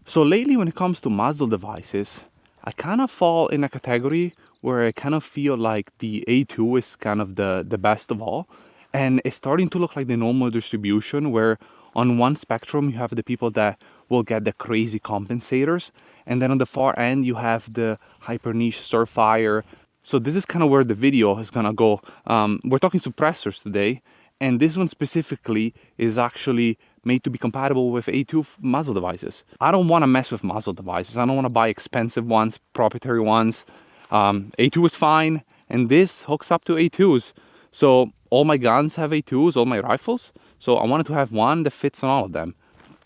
So lately when it comes to muzzle devices, I kind of fall in a category where I kind of feel like the A2 is kind of the best of all. And it's starting to look like the normal distribution where on one spectrum you have the people that will get the crazy compensators. And then on the far end you have the hyper niche Surfire. So this is kind of where the video is gonna go. We're talking suppressors today. And this one specifically is actually made to be compatible with A2 muzzle devices. I don't want to mess with muzzle devices. I don't want to buy expensive ones, proprietary ones. A2 is fine, and this hooks up to A2s. So all my guns have A2s, all my rifles. So I wanted to have one that fits on all of them.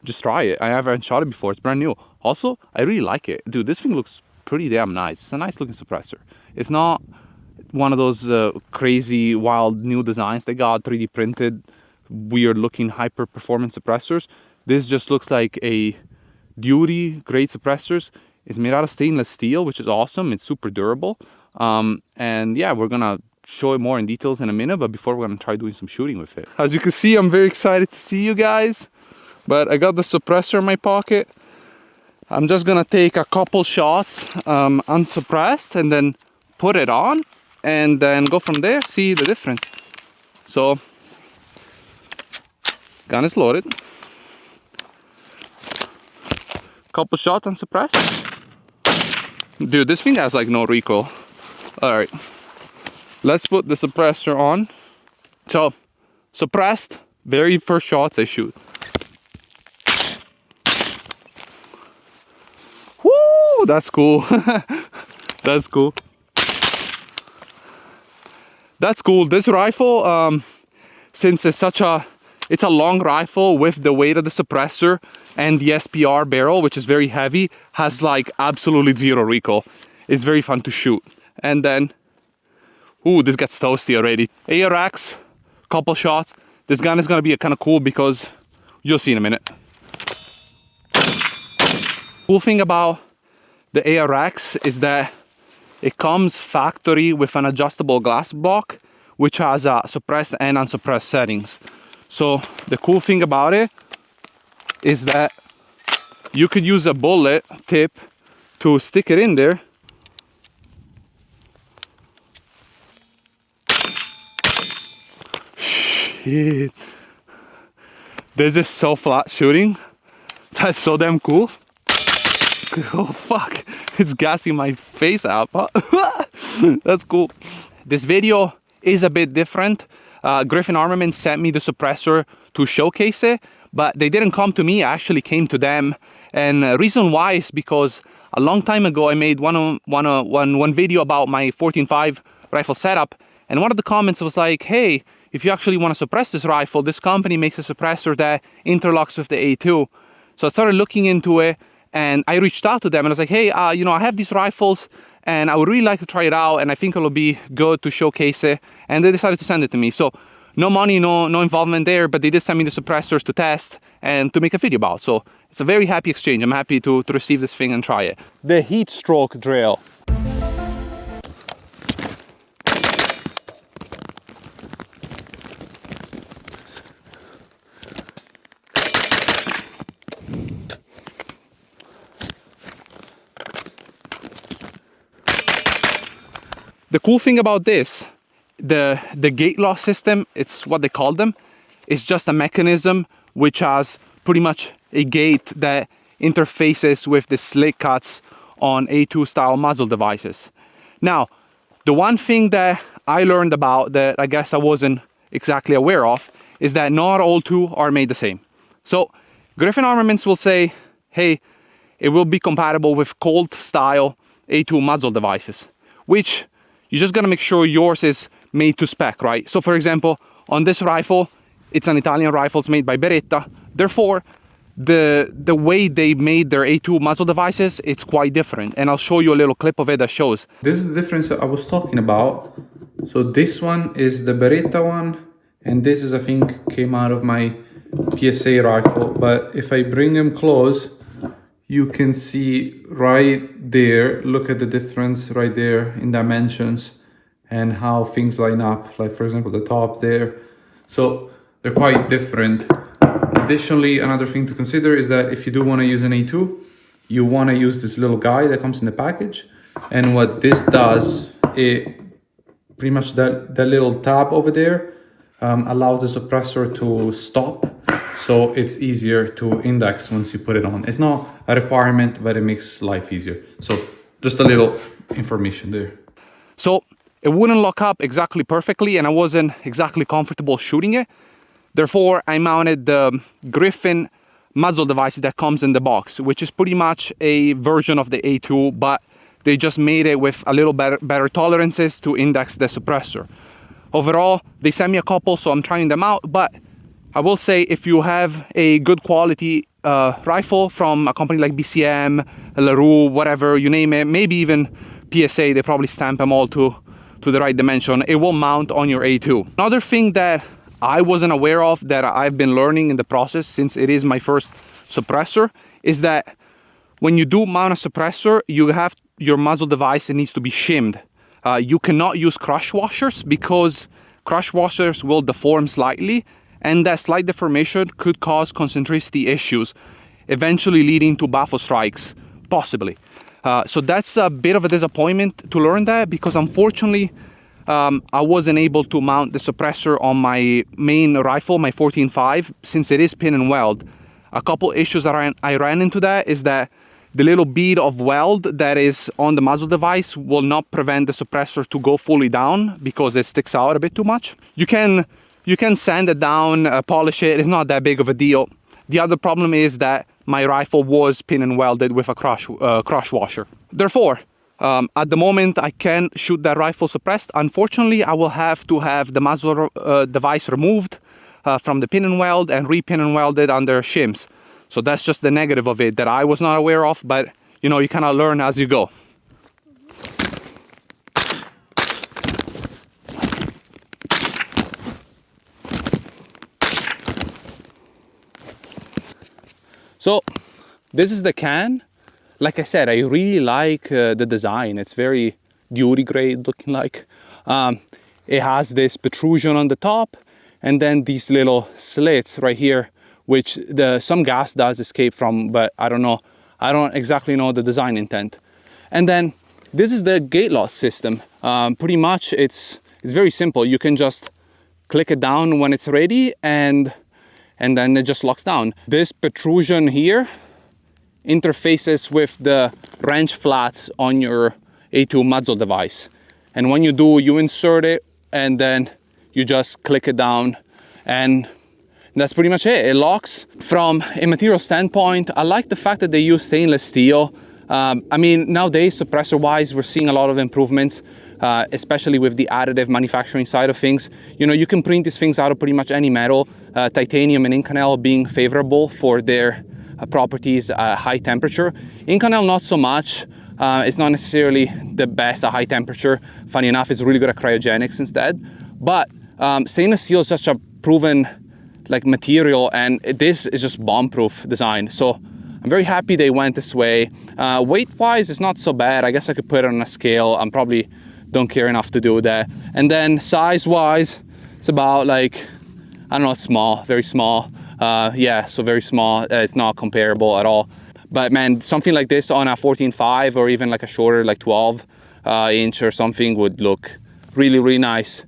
Just try it. I haven't shot it before. It's brand new. Also, I really like it. Dude, this thing looks pretty damn nice. It's a nice looking suppressor. It's not one of those crazy wild new designs they got, 3D printed, weird looking hyper performance suppressors. This just looks like a duty grade suppressors. It's made out of stainless steel, which is awesome. It's super durable. And yeah, we're gonna show it more in details in a minute, but before we're gonna try doing some shooting with it. As you can see, I'm very excited to see you guys, but I got the suppressor in my pocket. I'm just gonna take a couple shots unsuppressed and then put it on and then go from there, see the difference. So, gun is loaded. Couple shots unsuppressed. Dude, this thing has like no recoil. Alright, let's put the suppressor on. So, suppressed, very first shots I shoot. Woo, that's cool. That's cool. That's cool. This rifle, since it's it's a long rifle with the weight of the suppressor and the SPR barrel, which is very heavy, has like absolutely zero recoil. It's very fun to shoot. And then, ooh, this gets toasty already. ARX, couple shots. This gun is gonna be kind of cool because you'll see in a minute. Cool thing about the ARX is that it comes factory with an adjustable glass block, which has suppressed and unsuppressed settings. So the cool thing about it is that you could use a bullet tip to stick it in there. Shit. This is so flat shooting. That's so damn cool. Oh fuck, it's gassing my face out. That's cool. This video is a bit different. Griffin Armament sent me the suppressor to showcase it, but they didn't come to me, I actually came to them. And the reason why is because a long time ago I made one video about my 14.5 rifle setup, and one of the comments was like, hey, if you actually want to suppress this rifle, this company makes a suppressor that interlocks with the A2. So I started looking into it, and I reached out to them and I was like, hey, you know, I have these rifles and I would really like to try it out, and I think it'll be good to showcase it. And they decided to send it to me. So no money, no involvement there, but they did send me the suppressors to test and to make a video about. So it's a very happy exchange. I'm happy to receive this thing and try it. The heat stroke drill. The cool thing about this, the gate loss system, it's what they call them, is just a mechanism which has pretty much a gate that interfaces with the slit cuts on A2 style muzzle devices. Now, the one thing that I learned about that I guess I wasn't exactly aware of is that not all two are made the same. So Griffin Armaments will say, hey, it will be compatible with Colt style A2 muzzle devices, which you just gotta make sure yours is made to spec, right? So for example, on this rifle, it's an Italian rifle, it's made by Beretta. Therefore, the way they made their A2 muzzle devices, it's quite different. And I'll show you a little clip of it that shows. This is the difference I was talking about So this one is the Beretta one, and this is, I think, came out of my PSA rifle. But if I bring them close, you can see right there, look at the difference right there in dimensions and how things line up. Like for example, the top there. So they're quite different. Additionally, another thing to consider is that if you do want to use an A2, you want to use this little guy that comes in the package. And what this does, it pretty much that little tab over there allows the suppressor to stop. So it's easier to index once you put it on. It's not a requirement, but it makes life easier. So just a little information there. So it wouldn't lock up exactly perfectly and I wasn't exactly comfortable shooting it. Therefore, I mounted the Griffin muzzle device that comes in the box, which is pretty much a version of the A2, but they just made it with a little better tolerances to index the suppressor. Overall, they sent me a couple, so I'm trying them out, but I will say if you have a good quality rifle from a company like BCM, LaRue, whatever, you name it, maybe even PSA, they probably stamp them all to the right dimension, it will mount on your A2. Another thing that I wasn't aware of that I've been learning in the process since it is my first suppressor is that when you do mount a suppressor, you have your muzzle device, it needs to be shimmed. You cannot use crush washers because crush washers will deform slightly and that slight deformation could cause concentricity issues, eventually leading to baffle strikes, possibly. So that's a bit of a disappointment to learn that because unfortunately I wasn't able to mount the suppressor on my main rifle, my 14.5, since it is pin and weld. A couple issues I ran into that is that the little bead of weld that is on the muzzle device will not prevent the suppressor to go fully down because it sticks out a bit too much. You can sand it down, polish it, it's not that big of a deal. The other problem is that my rifle was pin and welded with a crush washer. Therefore, at the moment I can shoot that rifle suppressed. Unfortunately, I will have to have the muzzle device removed from the pin and weld and re-pin and welded under shims. So that's just the negative of it that I was not aware of, but you know, you kind of learn as you go. So this is the can. Like I said, I really like the design. It's very duty grade looking like. It has this protrusion on the top and then these little slits right here, which some gas does escape from, but I don't know. I don't exactly know the design intent. And then this is the gate lock system. Pretty much it's very simple. You can just click it down when it's ready and then it just locks down. This protrusion here interfaces with the wrench flats on your A2 muzzle device. And when you do, you insert it and then you just click it down and that's pretty much it. It locks. From a material standpoint, I like the fact that they use stainless steel. I mean, nowadays, suppressor-wise, we're seeing a lot of improvements, especially with the additive manufacturing side of things. You know, you can print these things out of pretty much any metal, titanium and Inconel being favorable for their properties at high temperature. Inconel, not so much. It's not necessarily the best at high temperature. Funny enough, it's really good at cryogenics instead. But stainless steel is such a proven material, and this is just bomb-proof design. So I'm very happy they went this way. Weight-wise, it's not so bad. I guess I could put it on a scale. I probably don't care enough to do that. And then size-wise, it's about I don't know, it's small, very small. Yeah, so very small. It's not comparable at all. But man, something like this on a 14.5 or even a shorter 12 inch or something would look really, really nice.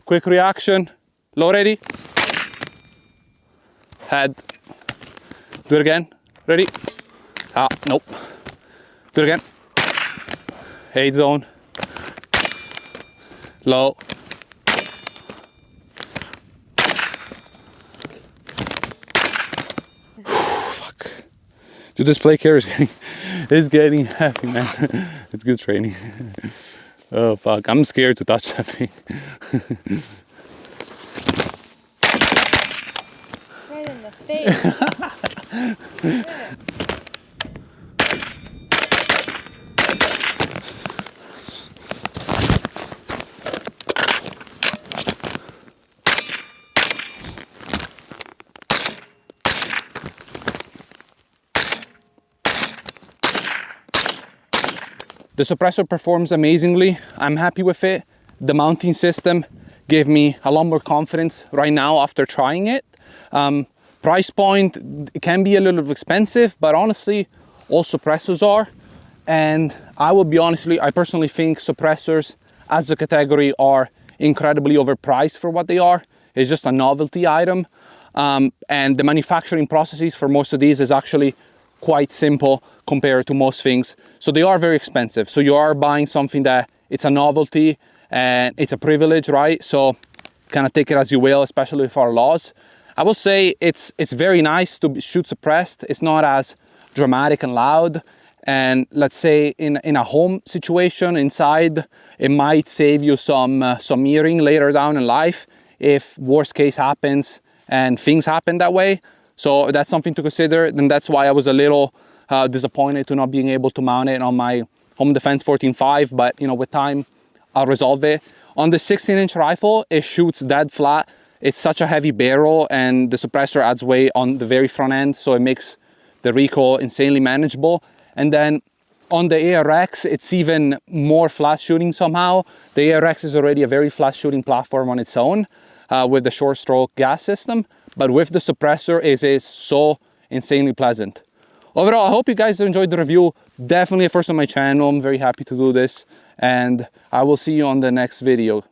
Quick reaction, low ready, head, do it again, ready, nope, do it again, 8 zone, low, fuck, dude, this play carrier is getting heavy, man. It's good training. Oh fuck, I'm scared to touch that thing. Right in the face. The suppressor performs amazingly. I'm happy with it. The mounting system gave me a lot more confidence right now after trying it. Price point, it can be a little expensive, but honestly, all suppressors are. And I will be honestly, I personally think suppressors as a category are incredibly overpriced for what they are. It's just a novelty item. And the manufacturing processes for most of these is actually quite simple compared to most things. So they are very expensive. So you are buying something that it's a novelty and it's a privilege, right? So kind of take it as you will, especially with our laws. I will say it's very nice to shoot suppressed. It's not as dramatic and loud. And let's say in a home situation inside, it might save you some earring later down in life if worst case happens and things happen that way. So that's something to consider. And that's why I was a little disappointed to not being able to mount it on my Home Defense 14.5, but you know, with time, I'll resolve it. On the 16-inch rifle, it shoots dead flat. It's such a heavy barrel and the suppressor adds weight on the very front end, so it makes the recoil insanely manageable. And then on the ARX, it's even more flat shooting somehow. The ARX is already a very flat shooting platform on its own with the short stroke gas system, but with the suppressor, it is so insanely pleasant. Overall, I hope you guys enjoyed the review. Definitely a first on my channel. I'm very happy to do this, and I will see you on the next video.